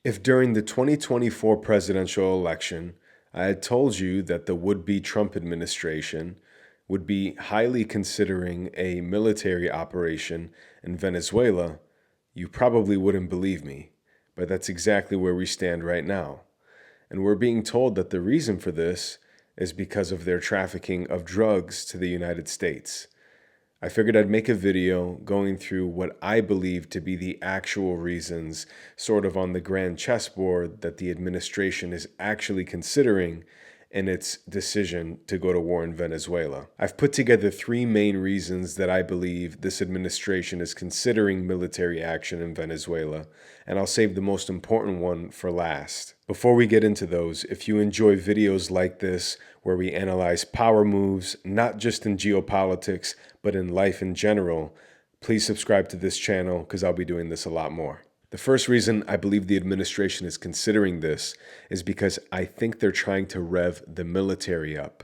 If during the 2024 presidential election, I had told you that the would-be Trump administration would be highly considering a military operation in Venezuela, you probably wouldn't believe me, but that's exactly where we stand right now. And we're being told that the reason for this is because of their trafficking of drugs to the United States. I figured I'd make a video going through what I believe to be the actual reasons, sort of on the grand chessboard, that the administration is actually considering in its decision to go to war in Venezuela. I've put together three main reasons that I believe this administration is considering military action in Venezuela, and I'll save the most important one for last. Before we get into those, if you enjoy videos like this, where we analyze power moves, not just in geopolitics, but in life in general, please subscribe to this channel because I'll be doing this a lot more. The first reason I believe the administration is considering this is because I think they're trying to rev the military up.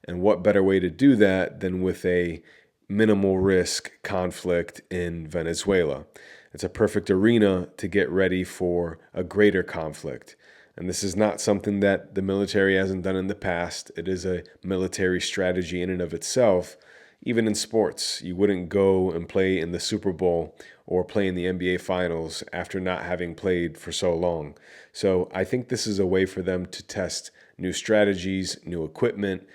And what better way to do that than with a minimal risk conflict in Venezuela? It's a perfect arena to get ready for a greater conflict. And this is not something that the military hasn't done in the past. It is a military strategy in and of itself. Even in sports, you wouldn't go and play in the Super Bowl or play in the NBA Finals after not having played for so long. So I think this is a way for them to test new strategies, new equipment,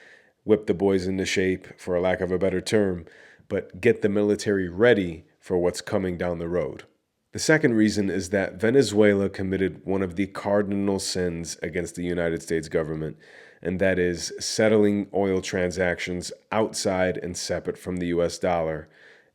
whip the boys into shape, for a lack of a better term, but get the military ready for what's coming down the road. The second reason is that Venezuela committed one of the cardinal sins against the United States government, and that is settling oil transactions outside and separate from the US dollar.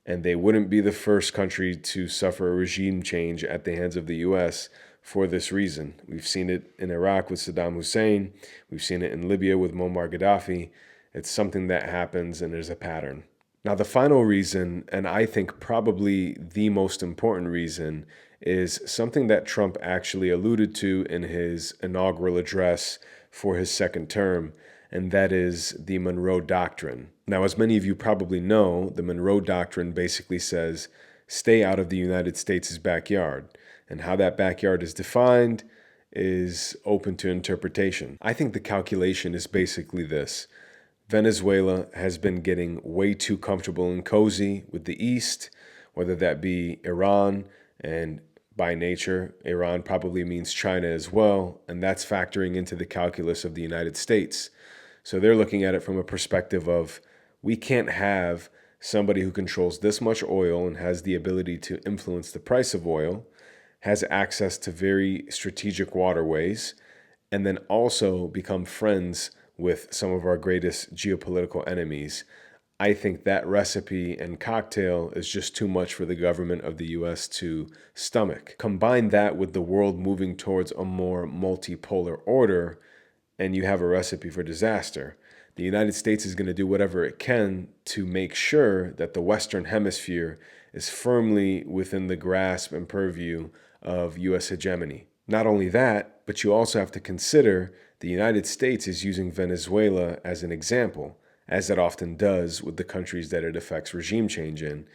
And they wouldn't be the first country to suffer a regime change at the hands of the US for this reason. We've seen it in Iraq with Saddam Hussein. We've seen it in Libya with Muammar Gaddafi. It's something that happens, and there's a pattern. Now, the final reason, and I think probably the most important reason, is something that Trump actually alluded to in his inaugural address for his second term, and that is the Monroe Doctrine. Now, as many of you probably know, the Monroe Doctrine basically says, stay out of the United States' backyard. And how that backyard is defined is open to interpretation. I think the calculation is basically this. Venezuela has been getting way too comfortable and cozy with the East, whether that be Iran, and by nature, Iran probably means China as well, and that's factoring into the calculus of the United States. So they're looking at it from a perspective of, we can't have somebody who controls this much oil and has the ability to influence the price of oil, has access to very strategic waterways, and then also become friends with some of our greatest geopolitical enemies. I think that recipe and cocktail is just too much for the government of the US to stomach. Combine that with the world moving towards a more multipolar order, and you have a recipe for disaster. The United States is going to do whatever it can to make sure that the Western Hemisphere is firmly within the grasp and purview of US hegemony. Not only that, but you also have to consider the United States is using Venezuela as an example, as it often does with the countries that it affects regime change in.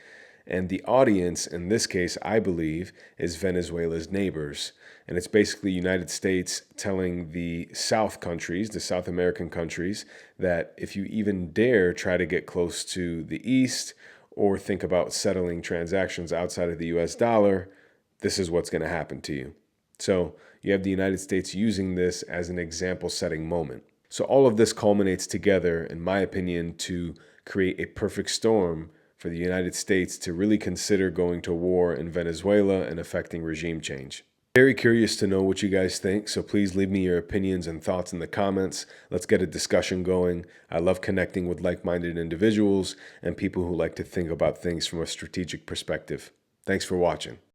And the audience, in this case, I believe, is Venezuela's neighbors. And it's basically United States telling the South countries, the South American countries, that if you even dare try to get close to the East or think about settling transactions outside of the US dollar, this is what's going to happen to you. So you have the United States using this as an example-setting moment. So all of this culminates together, in my opinion, to create a perfect storm for the United States to really consider going to war in Venezuela and effecting regime change. Very curious to know what you guys think, so please leave me your opinions and thoughts in the comments. Let's get a discussion going. I love connecting with like-minded individuals and people who like to think about things from a strategic perspective. Thanks for watching.